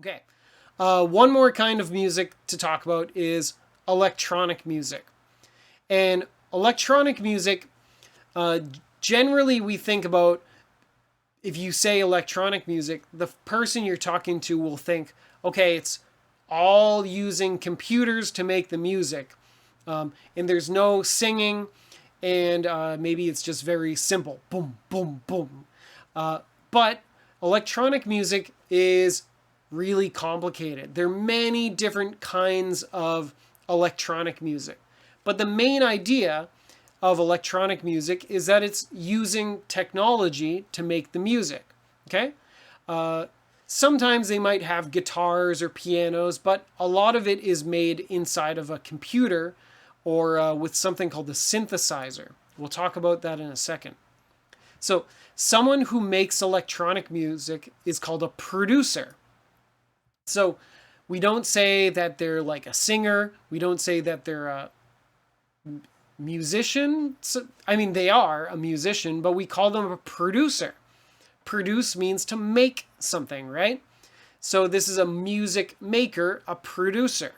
Okay, one more kind of music to talk about is electronic music. And electronic music, generally we think about, if you say electronic music, the person you're talking to will think, okay, it's all using computers to make the music. And there's no singing, and maybe it's just very simple. Boom, boom, boom. But electronic music is really complicated. There are many different kinds of electronic music. But the main idea of electronic music is that it's using technology to make the music. Okay? Sometimes they might have guitars or pianos, but a lot of it is made inside of a computer or with something called a synthesizer. We'll talk about that in a second. So someone who makes electronic music is called a producer. So we don't say that they're like a singer. We don't say that they're a musician. I mean, they are a musician, but we call them a producer. Produce means to make something, right? So this is a music maker, a producer.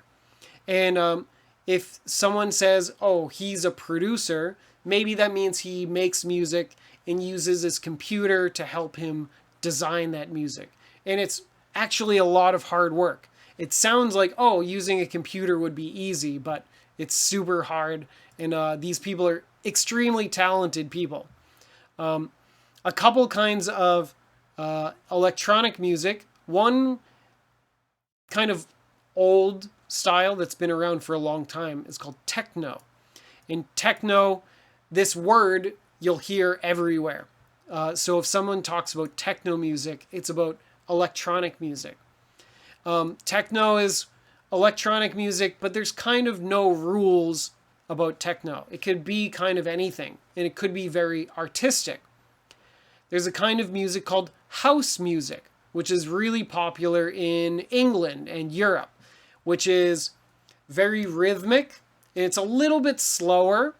And if someone says, oh, he's a producer, maybe that means he makes music and uses his computer to help him design that music. And it's actually a lot of hard work. It sounds like, oh, using a computer would be easy, but it's super hard. And these people are extremely talented people. A couple kinds of electronic music. One kind of old style that's been around for a long time is called techno. In techno, this word you'll hear everywhere. So if someone talks about techno music, it's about electronic music. Techno is electronic music, but there's kind of no rules about techno. It could be kind of anything, and it could be very artistic. There's a kind of music called house music, which is really popular in England and Europe, which is very rhythmic, and it's a little bit slower,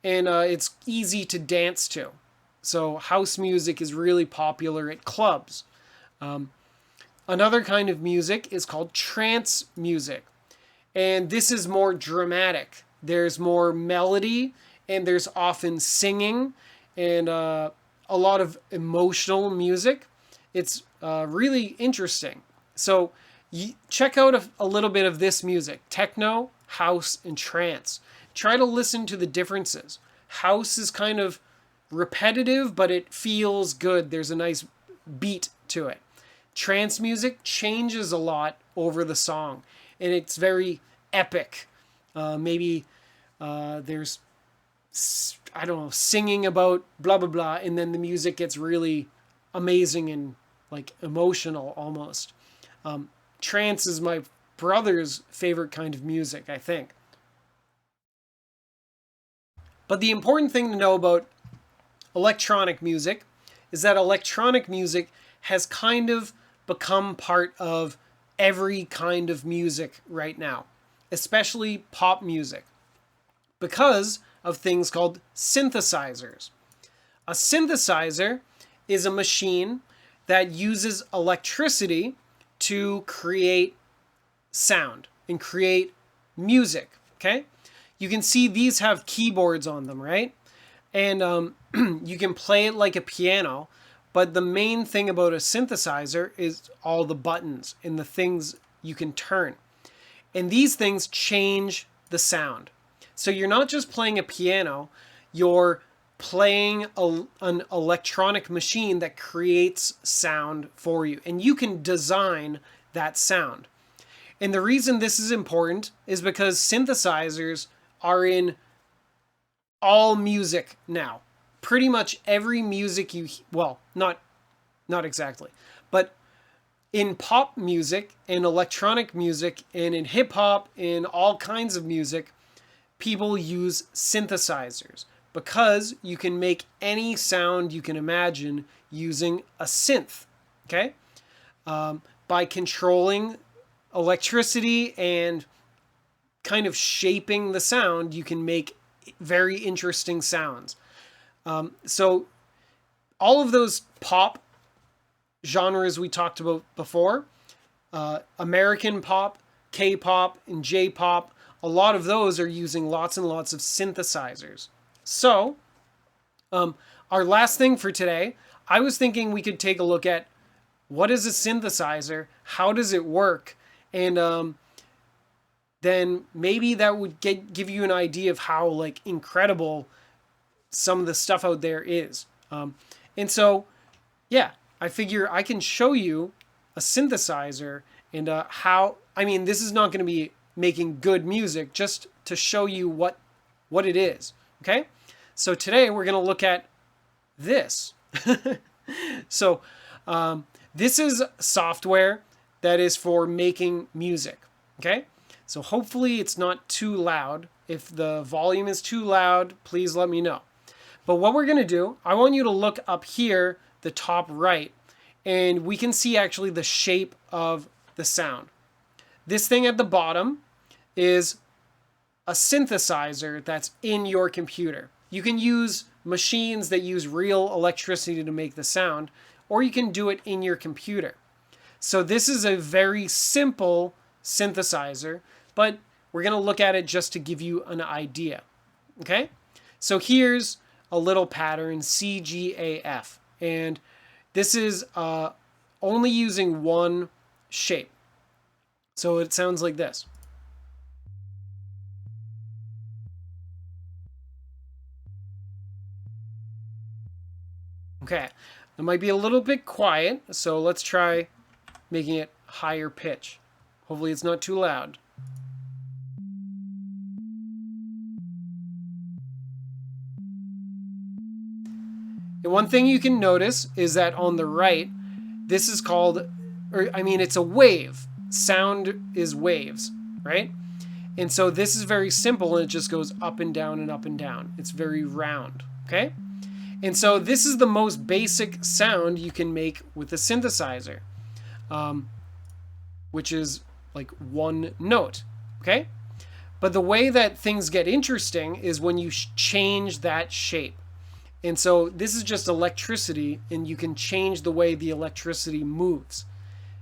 and it's easy to dance to. So house music is really popular at clubs. Another kind of music is called trance music. And this is more dramatic. There's more melody, and there's often singing, and a lot of emotional music. It's really interesting. So check out a little bit of this music: techno, house, and trance. Try to listen to the differences. House is kind of repetitive, but it feels good. There's a nice beat to it. Trance music changes a lot over the song, and it's very epic. Maybe there's, I don't know, singing about blah, blah, blah, and then the music gets really amazing and like emotional almost. Trance is my brother's favorite kind of music, I think. But the important thing to know about electronic music is that electronic music has kind of become part of every kind of music right now, especially pop music, because of things called synthesizers. A synthesizer is a machine that uses electricity to create sound and create music, okay? You can see these have keyboards on them, right? And you can play it like a piano, but the main thing about a synthesizer is all the buttons and the things you can turn. And these things change the sound. So you're not just playing a piano, you're playing an electronic machine that creates sound for you. And you can design that sound. And the reason this is important is because synthesizers are in all music now. Pretty much every music well, not exactly, but in pop music, in electronic music, and in hip hop, in all kinds of music, people use synthesizers because you can make any sound you can imagine using a synth, okay? By controlling electricity and kind of shaping the sound, you can make very interesting sounds. So all of those pop genres we talked about before, American pop, K-pop, and J-pop, a lot of those are using lots and lots of synthesizers. So, our last thing for today, I was thinking we could take a look at what is a synthesizer, how does it work, and then maybe that would give you an idea of how like incredible some of the stuff out there is. And so, yeah, I figure I can show you a synthesizer and how, I mean, this is not going to be making good music, just to show you what it is, okay? So today we're going to look at this. So this is software that is for making music, okay? So hopefully it's not too loud. If the volume is too loud, please let me know. But what we're going to do, I want you to look up here, the top right, and we can see actually the shape of the sound. This thing at the bottom is a synthesizer that's in your computer. You can use machines that use real electricity to make the sound, or you can do it in your computer. So this is a very simple synthesizer, but we're going to look at it just to give you an idea. Okay? So here's a little pattern, CGAF. And this is only using one shape. So it sounds like this. Okay, it might be a little bit quiet, so let's try making it higher pitch. Hopefully it's not too loud. And one thing you can notice is that on the right, this is called, or I mean, it's a wave. Sound is waves, right? And so this is very simple, and it just goes up and down and up and down. It's very round, okay? And so this is the most basic sound you can make with a synthesizer, which is like one note, okay? But the way that things get interesting is when you change that shape. And so this is just electricity, and you can change the way the electricity moves.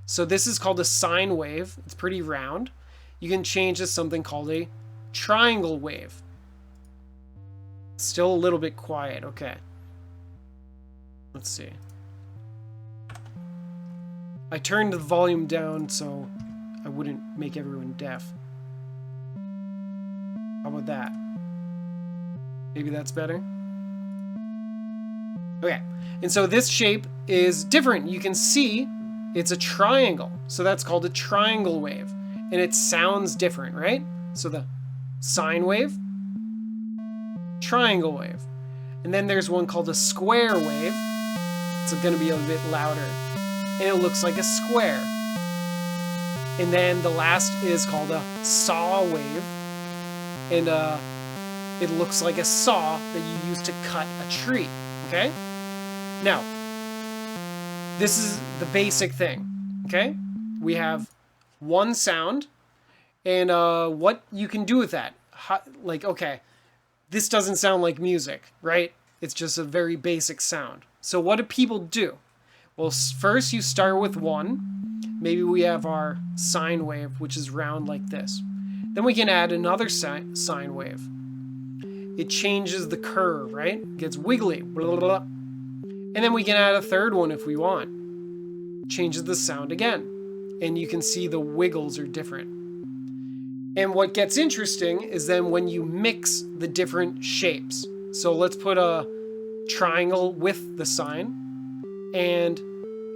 So this is called a sine wave. It's pretty round. You can change to something called a triangle wave. Still a little bit quiet, okay. Let's see. I turned the volume down so I wouldn't make everyone deaf. How about that? Maybe that's better? Okay, and so this shape is different. You can see it's a triangle. So that's called a triangle wave. And it sounds different, right? So the sine wave, triangle wave. And then there's one called a square wave. It's going to be a bit louder. And it looks like a square. And then the last is called a saw wave. And it looks like a saw that you use to cut a tree. Okay? Now, this is the basic thing. Okay? We have one sound. And what you can do with that. Like, okay, this doesn't sound like music, right? It's just a very basic sound. So what do people do? Well, first you start with one. Maybe we have our sine wave, which is round like this. Then we can add another sine wave. It changes the curve, right? It gets wiggly. Blah, blah, blah. And then we can add a third one if we want. Changes the sound again. And you can see the wiggles are different. And what gets interesting is then when you mix the different shapes. So let's put a triangle with the sine and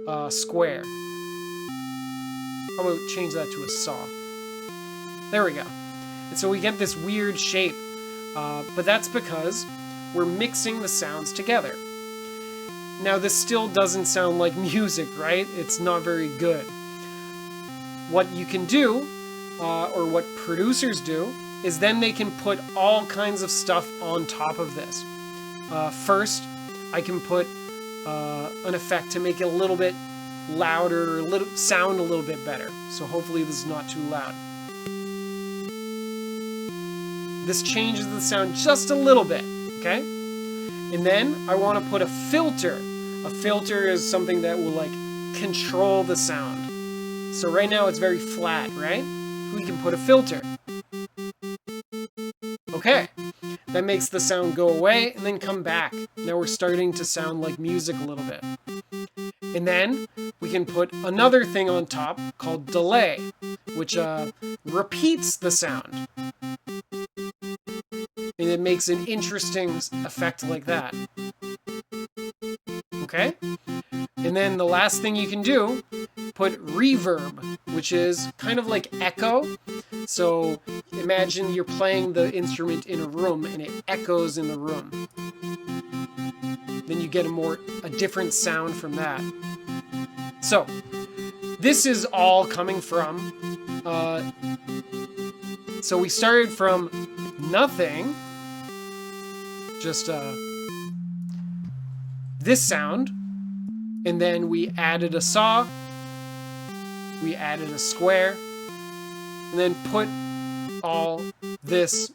a square. How about change that to a saw? There we go. And so we get this weird shape, but that's because we're mixing the sounds together. Now this still doesn't sound like music, right? It's not very good. What you can do, or what producers do, is then they can put all kinds of stuff on top of this. First, I can put an effect to make it a little bit louder, sound a little bit better. So hopefully this is not too loud. This changes the sound just a little bit, okay? And then I want to put a filter. A filter is something that will like control the sound. So right now it's very flat, right? We can put a filter. Okay, that makes the sound go away and then come back. Now we're starting to sound like music a little bit. And then we can put another thing on top called delay, which repeats the sound. And it makes an interesting effect like that. Okay? And then the last thing you can do, put reverb, which is kind of like echo. So imagine you're playing the instrument in a room and it echoes in the room. Then you get a different sound from that. So this is all coming from, so we started from nothing, just this sound, and then we added a saw, we added a square, and then put all this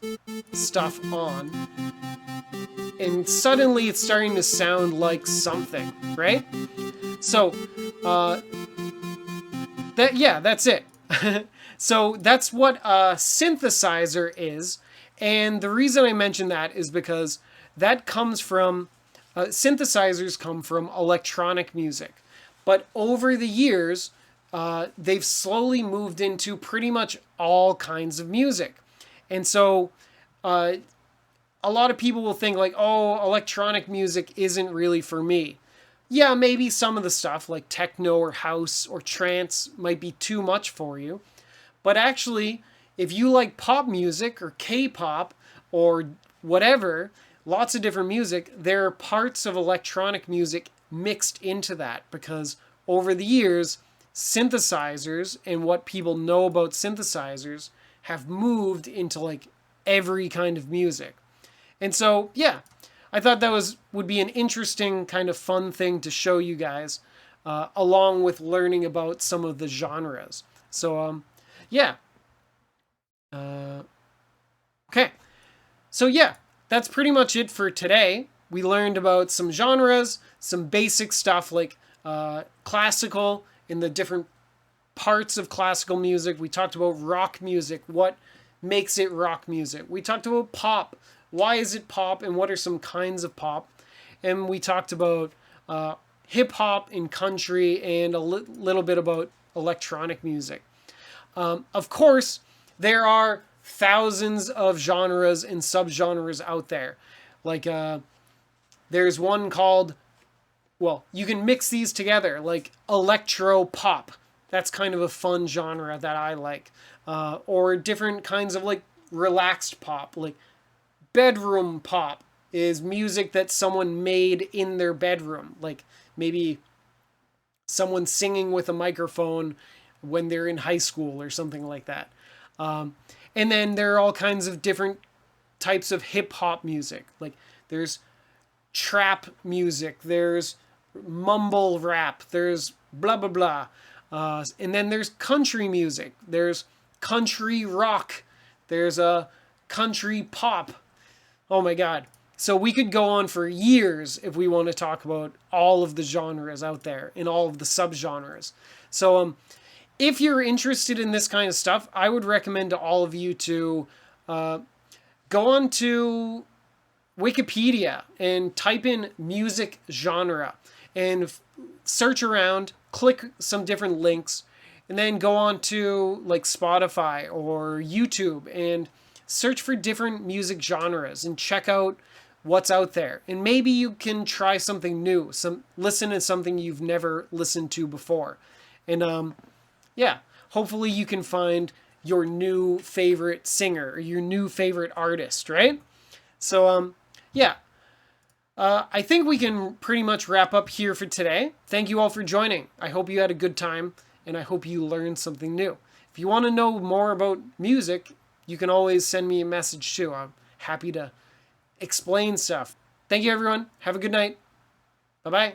stuff on. And suddenly it's starting to sound like something, right? So, that's it. So that's what a synthesizer is. And the reason I mention that is because that comes from, synthesizers come from electronic music. But over the years, they've slowly moved into pretty much all kinds of music. And so, a lot of people will think like, oh, electronic music isn't really for me. Yeah, maybe some of the stuff like techno or house or trance might be too much for you. But actually, if you like pop music or K-pop or whatever, lots of different music, there are parts of electronic music mixed into that because over the years, synthesizers and what people know about synthesizers have moved into like every kind of music. And so, yeah, I thought that would be an interesting kind of fun thing to show you guys, along with learning about some of the genres. So, yeah. Okay. So, yeah, that's pretty much it for today. We learned about some genres, some basic stuff like classical and the different parts of classical music. We talked about rock music, what makes it rock music. We talked about pop. Why is it pop and what are some kinds of pop? And we talked about hip-hop and country and a little bit about electronic music. Of course, there are thousands of genres and subgenres out there. Like there's one called, well, you can mix these together, like electro pop. That's kind of a fun genre that I like. Or different kinds of like relaxed pop, like bedroom pop is music that someone made in their bedroom. Like maybe someone singing with a microphone when they're in high school or something like that. And then there are all kinds of different types of hip hop music. Like there's trap music, there's mumble rap, there's blah, blah, blah. And then there's country music, there's country rock, there's a country pop. Oh my God. So we could go on for years if we want to talk about all of the genres out there and all of the subgenres. So if you're interested in this kind of stuff, I would recommend to all of you to go on to Wikipedia and type in music genre and search around, click some different links, and then go on to like Spotify or YouTube and search for different music genres and check out what's out there. And maybe you can try something new, listen to something you've never listened to before. And yeah, hopefully you can find your new favorite singer or your new favorite artist, right? So yeah, I think we can pretty much wrap up here for today. Thank you all for joining. I hope you had a good time and I hope you learned something new. If you want to know more about music, you can always send me a message too. I'm happy to explain stuff. Thank you, everyone. Have a good night. Bye-bye.